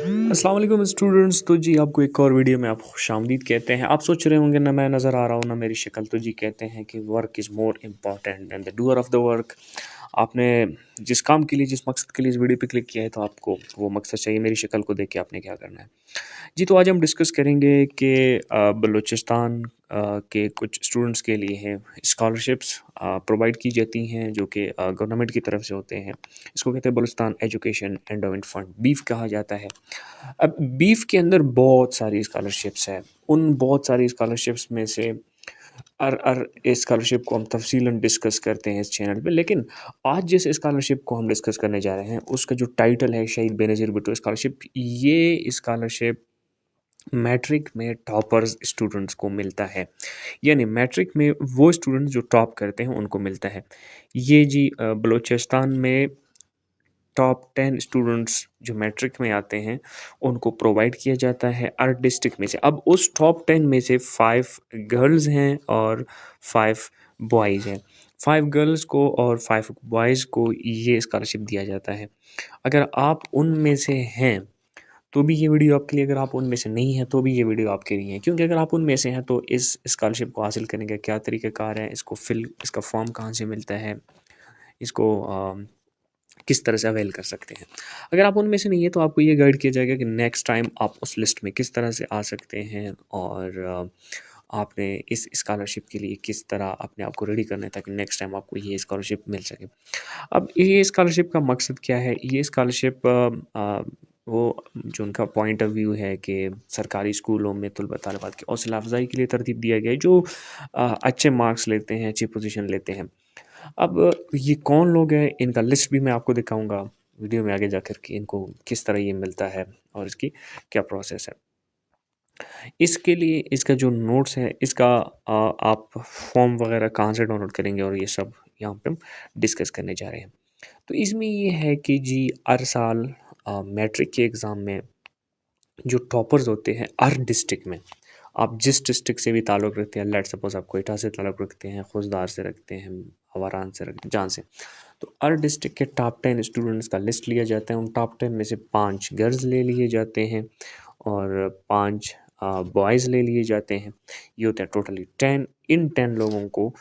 अस्सलाम वालेकुम स्टूडेंट्स। तो जी आपको एक और वीडियो में आप खुशामदीद कहते हैं। आप सोच रहे होंगे ना मैं नज़र आ रहा हूँ ना मेरी शक्ल। तो जी कहते हैं कि work is more important than the doer of the work. आपने जिस काम के लिए जिस मकसद के लिए इस वीडियो पे क्लिक किया है तो आपको वो मकसद चाहिए। मेरी शक्ल को देख के आपने क्या करना है। जी तो आज हम डिस्कस करेंगे कि बलूचिस्तान के कुछ स्टूडेंट्स के लिए हैं स्कॉलरशिप्स प्रोवाइड की जाती हैं जो कि गवर्नमेंट की तरफ से होते हैं। इसको कहते हैं Balochistan education endowment fund, beef कहा जाता है। अब बीफ के अंदर बहुत सारी स्कॉलरशिप्स हैं। उन बहुत सारी स्कॉलरशिप्स में से इस स्कॉलरशिप को हम तफसीलन डिस्कस करते हैं इस चैनल पे। लेकिन आज जिस स्कॉलरशिप को हम डिस्कस करने जा रहे हैं उसका जो टाइटल है शहीद बेनज़ीर भुट्टो स्कॉलरशिप। ये स्कॉलरशिप मैट्रिक में टॉपर्स स्टूडेंट्स को मिलता है। यानी मैट्रिक में वो स्टूडेंट्स जो टॉप करते हैं उनको मिलता है। ये जी बलूचिस्तान में टॉप 10 स्टूडेंट्स जो मैट्रिक में आते हैं उनको प्रोवाइड किया जाता है हर डिस्ट्रिक्ट में से। अब उस टॉप 10 में से 5 गर्ल्स हैं और 5 बॉयज़ हैं। 5 गर्ल्स को और 5 बॉयज़ को ये स्कॉलरशिप दिया जाता है। अगर आप उनमें से हैं तो भी ये वीडियो आपके लिए, अगर आप उनमें से नहीं हैं तो भी ये वीडियो आपके लिए है। क्योंकि अगर आप उनमें से हैं तो इस स्कॉलरशिप को हासिल करने का क्या तरीक़ाकार है, इसका फॉर्म कहाँ से मिलता है, इसको किस तरह से अवेल कर सकते हैं। अगर आप उनमें से नहीं है तो आपको ये गाइड किया जाएगा कि नेक्स्ट टाइम आप उस लिस्ट में किस तरह से आ सकते हैं और आपने इस स्कॉलरशिप के लिए किस तरह अपने आप को रेडी करना है ताकि नेक्स्ट टाइम आपको ये स्कॉलरशिप मिल सके। अब ये स्कॉलरशिप का मकसद क्या है? ये स्कॉलरशिप वो जो उनका पॉइंट ऑफ व्यू है कि सरकारी स्कूलों में तलबा-तलबात की हौसला अफ़ज़ाई के लिए तरतीब दिया गया है जो अच्छे मार्क्स लेते हैं, अच्छी पोज़ीशन लेते हैं। अब ये कौन लोग हैं, इनका लिस्ट भी मैं आपको दिखाऊँगा वीडियो में आगे जाकर कि इनको किस तरह ये मिलता है और इसकी क्या प्रोसेस है। इसके लिए इसका जो नोट्स है इसका आप फॉर्म वगैरह कहाँ से डाउनलोड करेंगे और ये सब यहाँ पे हम डिस्कस करने जा रहे हैं। तो इसमें ये है कि जी हर साल मैट्रिक के एग्ज़ाम में जो टॉपर्स होते हैं हर डिस्ट्रिक्ट में, आप जिस डिस्ट्रिक्ट से भी ताल्लुक़ रखते हैं, लेट्स सपोज़ आप कोयटा से ताल्लुक़ रखते हैं, खुशदार से रखते हैं, हवारान से रखते हैं, जहाँ से, तो हर डिस्ट्रिक्ट के टॉप 10 स्टूडेंट्स का लिस्ट लिया जाता है। उन टॉप 10 में से 5 गर्ल्स ले लिए जाते हैं और 5 बॉयज़ ले लिए जाते हैं। ये होता है टोटली 10। इन 10 लोगों को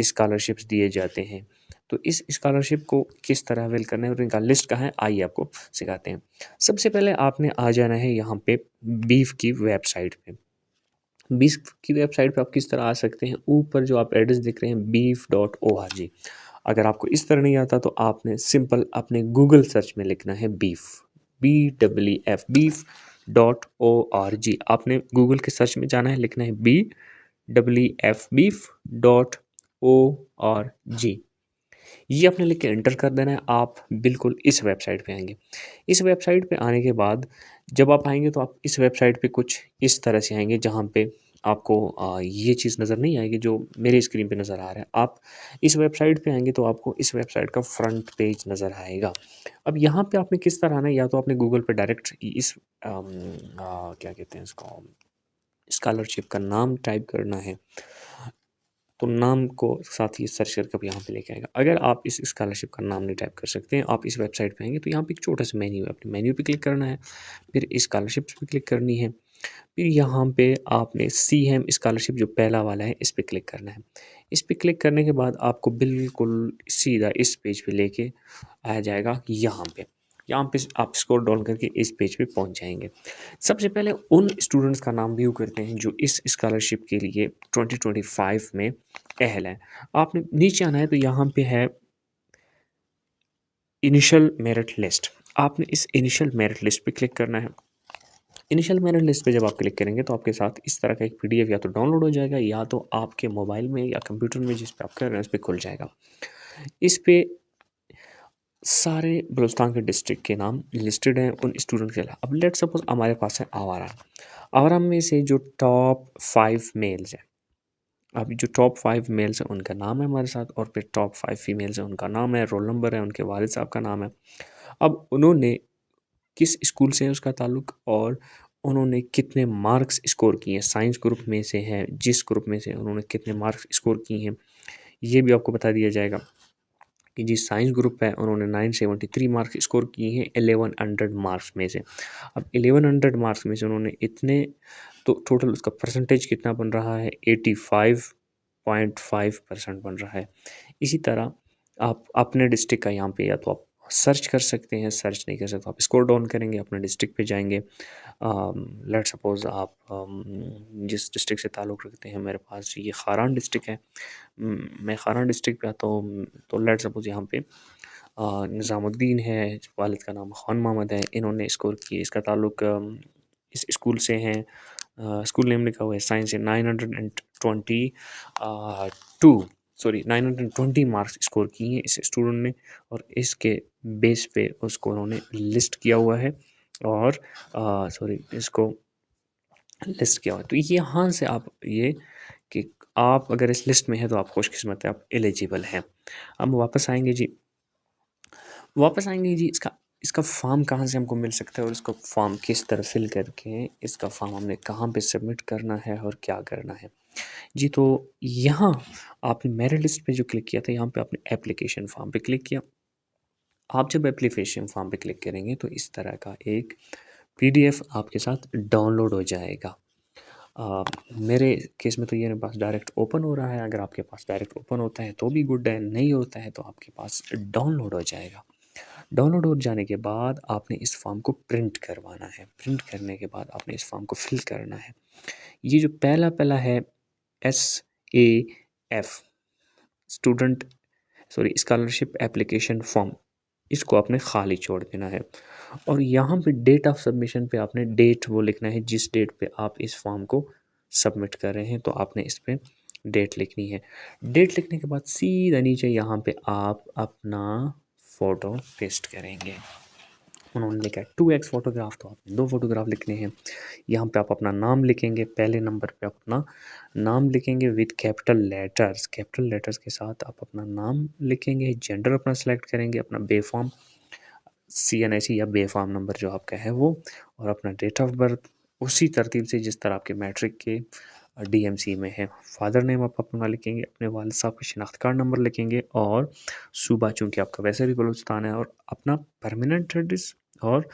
स्कॉलरशिप्स दिए जाते हैं। तो इस स्कॉलरशिप को किस तरह अवेल करना है और इनका लिस्ट कहाँ है, आइए आपको सिखाते हैं। सबसे पहले आपने आ जाना है यहाँ पे बीफ की वेबसाइट पे। बीफ की वेबसाइट पे आप किस तरह आ सकते हैं, ऊपर जो आप एड्रेस देख रहे हैं beef.org। अगर आपको इस तरह नहीं आता तो आपने सिंपल अपने गूगल सर्च में लिखना है बीफ, BEEF beef.org। आपने गूगल के सर्च में जाना है, लिखना है BEEF beef.org। ये आपने लिख के एंटर कर देना है, आप बिल्कुल इस वेबसाइट पे आएँगे। इस वेबसाइट पे आने के बाद जब आप आएँगे तो आप इस वेबसाइट पे कुछ इस तरह से आएँगे जहाँ पे आपको ये चीज़ नज़र नहीं आएगी जो मेरी स्क्रीन पे नज़र आ रहा है। आप इस वेबसाइट पे आएँगे तो आपको इस वेबसाइट का फ्रंट पेज नज़र आएगा। अब यहाँ पे आपने किस तरह आना है, या तो आपने गूगल पे डायरेक्ट क्या कहते हैं इसको, स्कॉलरशिप का नाम टाइप करना है, तो नाम को साथ ही सर्च करके आप यहाँ पे लेके आएगा। अगर आप इस स्कॉलरशिप का नाम नहीं टाइप कर सकते हैं, आप इस वेबसाइट पे आएँगे तो यहाँ पे एक छोटा सा मेन्यू है, अपने मेन्यू पे क्लिक करना है, फिर स्कॉलरशिप्स पे क्लिक करनी है, फिर यहाँ पे आपने सीएम स्कॉलरशिप जो पहला वाला है इस पे क्लिक करना है। इस पे क्लिक करने के बाद आपको बिल्कुल सीधा इस पेज पे लेके आया जाएगा यहाँ पे। यहाँ पे आप स्क्रॉल डाउन करके इस पेज पे पहुँच जाएँगे। सबसे पहले उन स्टूडेंट्स का नाम व्यू करते हैं जो इस स्कॉलरशिप के लिए 2025 में अहल हैं। आपने नीचे आना है तो यहाँ पे है इनिशियल मेरिट लिस्ट। आपने इस इनिशियल मेरिट लिस्ट पे क्लिक करना है। इनिशियल मेरिट लिस्ट पे जब आप क्लिक करेंगे तो आपके साथ इस तरह का एक पीडीएफ या तो डाउनलोड हो जाएगा या तो आपके मोबाइल में या कंप्यूटर में जिस पे आप कर रहे हैं उस पे खुल जाएगा। इस पे सारे बलूचिस्तान के डिस्ट्रिक्ट के नाम लिस्टेड हैं उन स्टूडेंट के अलावा। अब लेट्स सपोज हमारे पास है आवारा। आवारा में से जो टॉप 5 मेल्स हैं, अभी जो टॉप 5 मेल्स हैं उनका नाम है हमारे साथ, और फिर टॉप 5 फीमेल्स हैं उनका नाम है, रोल नंबर है, उनके वालिद साहब का नाम है। अब उन्होंने किस स्कूल से है उसका ताल्लुक और उन्होंने कितने मार्क्स स्कोर किए हैं, साइंस ग्रुप में से हैं, जिस ग्रुप में से उन्होंने कितने मार्क्स स्कोर किए हैं ये भी आपको बता दिया जाएगा। कि जी साइंस ग्रुप है, उन्होंने 973 मार्क्स स्कोर किए हैं 1100 मार्क्स में से। अब 1100 मार्क्स में से उन्होंने इतने, तो टोटल उसका परसेंटेज कितना बन रहा है, 85.5% बन रहा है। इसी तरह आप अपने डिस्ट्रिक्ट का यहाँ पे या तो आप सर्च कर सकते हैं, सर्च नहीं कर सकते तो आप स्क्रॉल डाउन करेंगे, अपने डिस्ट्रिक्ट पे जाएंगे। लेट सपोज़ आप जिस डिस्ट्रिक्ट से ताल्लुक़ रखते हैं, मेरे पास ये खारान डिस्ट्रिक्ट है, मैं खारान डिस्ट्रिक्ट पे आता हूँ, तो लेट सपोज़ यहाँ पे निज़ामुद्दीन है, वालिद का नाम खान मोहम्मद है, इन्होंने स्कोर किए, इसका ताल्लुक़ इस स्कूल से है। स्कूल नेम लिखा हुआ है साइंस से 920 मार्क्स स्कोर किए हैं इस स्टूडेंट ने, और इसके बेस पे उसको उन्होंने लिस्ट किया हुआ है, और इसको लिस्ट किया हुआ है। तो यहाँ से आप ये कि आप अगर इस लिस्ट में हैं तो आप खुशकिस्मत हैं, आप एलिजिबल हैं। अब वापस आएंगे जी, इसका इसका फॉर्म कहाँ से हमको मिल सकता है, और इसको फॉर्म किस तरह फिल करके इसका फॉर्म हमने कहाँ पे सबमिट करना है और क्या करना है जी। तो यहाँ आपने मेरिट लिस्ट पे जो क्लिक किया था, यहाँ पे आपने एप्लीकेशन फॉर्म पे क्लिक किया। आप जब एप्लीकेशन फॉर्म पे क्लिक करेंगे तो इस तरह का एक पीडीएफ आपके साथ डाउनलोड हो जाएगा। मेरे केस में तो ये मेरे पास डायरेक्ट ओपन हो रहा है। अगर आपके पास डायरेक्ट ओपन होता है तो भी गुड है, नहीं होता है तो आपके पास डाउनलोड हो जाएगा। डाउनलोड हो जाने के बाद आपने इस फॉर्म को प्रिंट करवाना है। प्रिंट करने के बाद आपने इस फॉर्म को फिल करना है। ये जो पहला पहला है SAF student scholarship application form, इसको आपने खाली छोड़ देना है। और यहाँ पे डेट ऑफ सबमिशन पे आपने डेट वो लिखना है जिस डेट पे आप इस फॉर्म को सबमिट कर रहे हैं, तो आपने इस पे डेट लिखनी है। डेट लिखने के बाद सीधा नीचे यहाँ पे आप अपना फ़ोटो पेस्ट करेंगे। उन्होंने लिखा है 2x फ़ोटोग्राफ, तो आपने 2 फ़ोटोग्राफ लिखने हैं। यहाँ पे आप अपना नाम लिखेंगे, पहले नंबर पे अपना नाम लिखेंगे विद कैपिटल लेटर्स के साथ आप अपना नाम लिखेंगे। जेंडर अपना सेलेक्ट करेंगे, अपना बेफॉर्म CNIC या बेफॉर्म नंबर जो आपका है वो, और अपना डेट ऑफ बर्थ उसी तरतीब से जिस तरह आपके मैट्रिक के DMC में है। फादर नेम आप अपना लिखेंगे, अपने वालिद साहब का शिनाख्त कार्ड नंबर लिखेंगे, और सूबा चूँकि आपका वैसे भी बलूचिस्तान है, और अपना परमानेंट एड्रेस और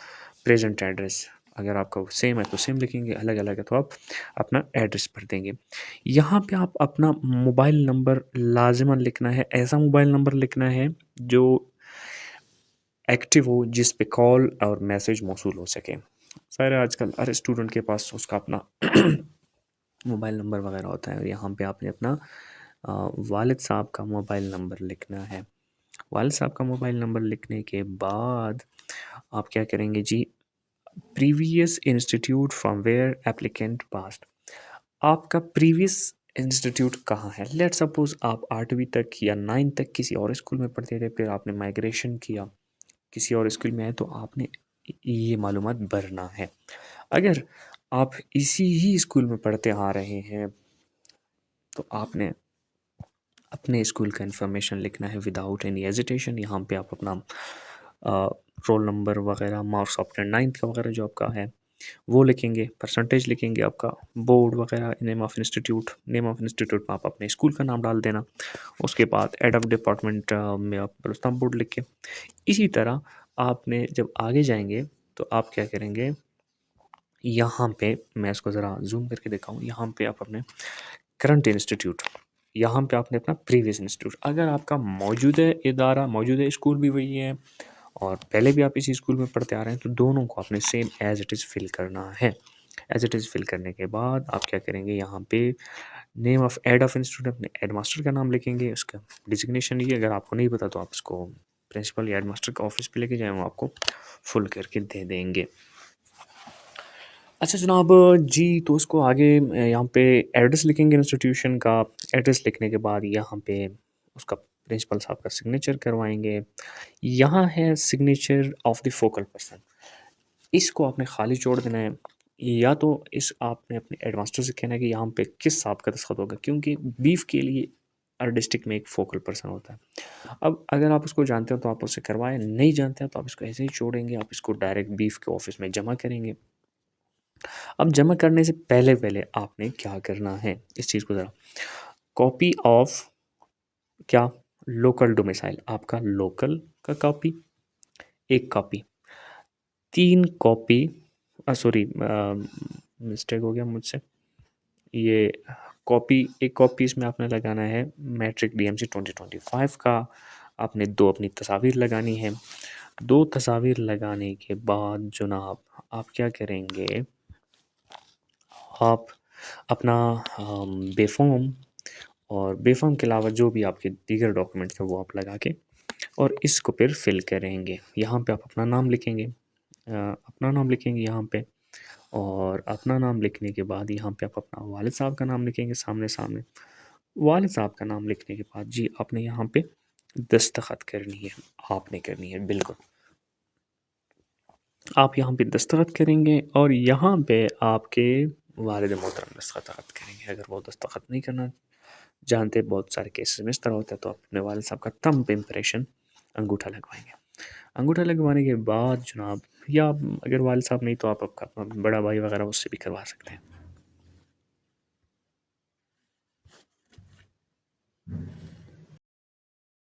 प्रेजेंट एड्रेस, अगर आपका सेम है तो सेम लिखेंगे, अलग अलग है तो आप अपना एड्रेस भर देंगे। यहाँ पे आप अपना मोबाइल नंबर लाजिमन लिखना है, ऐसा मोबाइल नंबर लिखना है जो एक्टिव हो, जिस पे कॉल और मैसेज मौसूल हो सके। ज़ाहिर है आजकल हर स्टूडेंट के पास उसका अपना मोबाइल नंबर वगैरह होता है। यहाँ पे आपने अपना वालिद साहब का मोबाइल नंबर लिखना है। वालिद साहब का मोबाइल नंबर लिखने के बाद आप क्या करेंगे जी, previous institute from where applicant passed, आपका प्रीवियस इंस्टीट्यूट कहाँ है। लेट सपोज आप 8वीं तक या 9th तक किसी और स्कूल में पढ़ते थे, फिर आपने माइग्रेशन किया किसी और स्कूल में है, तो आपने ये मालूमात भरना है। अगर आप इसी ही स्कूल में पढ़ते आ रहे हैं तो आपने अपने स्कूल का इन्फॉर्मेशन लिखना है विदाउट एनी हेजिटेशन। यहाँ पे आप अपना रोल नंबर वगैरह, मार्क्स ऑफ 9th का वगैरह जो आपका है वो लिखेंगे, परसेंटेज लिखेंगे, आपका बोर्ड वगैरह, नेम ऑफ इंस्टीट्यूट में आप अपने स्कूल का नाम डाल देना। उसके बाद हेड ऑफ डिपार्टमेंट में आप बलूचिस्तान बोर्ड लिख के, इसी तरह आपने जब आगे जाएंगे तो आप क्या करेंगे, यहाँ पे मैं इसको ज़रा जूम करके दिखाऊँ। यहाँ पे आप अपने करंट इंस्टीट्यूट, यहाँ पे आपने अपना प्रीवियस इंस्टीट्यूट, अगर आपका मौजूदा इदारा मौजूदा स्कूल भी वही है और पहले भी आप इसी स्कूल में पढ़ते आ रहे हैं, तो दोनों को आपने same as it is fill करना है। एज इट इज़ फिल करने के बाद आप क्या करेंगे, यहाँ पे name of head of institute, अपने हेड मास्टर का नाम लिखेंगे, उसका डिजिग्नेशन ये, अगर आपको नहीं पता तो आप उसको प्रिंसिपल या हेड मास्टर के ऑफिस पे लेके जाएँ, वो आपको फुल करके दे देंगे। अच्छा जनाब जी, तो उसको आगे यहाँ पे एड्रेस लिखेंगे इंस्टीट्यूशन का। एड्रेस लिखने के बाद यहाँ पे उसका प्रिंसिपल साहब का सिग्नेचर करवाएंगे। यहाँ है signature of the focal person, इसको आपने खाली छोड़ देना है, या तो इस आपने अपने हेडमास्टर से कहना है कि यहाँ पे किस साहब का दस्तखत होगा, क्योंकि बीफ के लिए हर डिस्ट्रिक्ट में एक फोकल पर्सन होता है। अब अगर आप उसको जानते हो तो आप उससे करवाएं, नहीं जानते हैं तो आप इसको ऐसे ही छोड़ेंगे, आप इसको डायरेक्ट बीफ के ऑफिस में जमा करेंगे। अब जमा करने से पहले पहले आपने क्या करना है, इस चीज़ को ज़रा कॉपी ऑफ क्या लोकल डोमिसाइल, आपका लोकल का कॉपी, एक कॉपी, 3 कॉपी, सॉरी मिस्टेक हो गया मुझसे, ये कॉपी, एक कॉपी इसमें आपने लगाना है मैट्रिक डीएमसी 2025 का। आपने 2 अपनी तस्वीर लगानी है। 2 तस्वीर लगाने के बाद जनाब आप क्या करेंगे, आप अपना बेफ़ॉर्म, और बेफ़ॉर्म के अलावा जो भी आपके दीगर डॉक्यूमेंट्स हैं वो आप लगा के और इसको फिर फिल करेंगे। यहाँ पे आप अपना नाम लिखेंगे, अपना नाम लिखेंगे यहाँ पे, और अपना नाम लिखने के बाद यहाँ पे आप अपना वालिद साहब का नाम लिखेंगे सामने सामने। वालिद साहब का नाम लिखने के बाद जी आपने यहाँ पे दस्तखत करनी है, आपने करनी है बिल्कुल। आप यहाँ पे दस्तखत करेंगे और यहाँ पे आपके वालिद मोहतरम दस्तखत करेंगे। अगर वो दस्तखत नहीं करना जानते, बहुत सारे केसेस में इस तरह होता है, तो आप अपने वालिद साहब का थंब इम्प्रेशन अंगूठा लगवाएंगे। अंगूठा लगवाने के बाद जनाब, या अगर वालिद साहब नहीं तो आप आपका अपना बड़ा भाई वगैरह उससे भी करवा सकते हैं।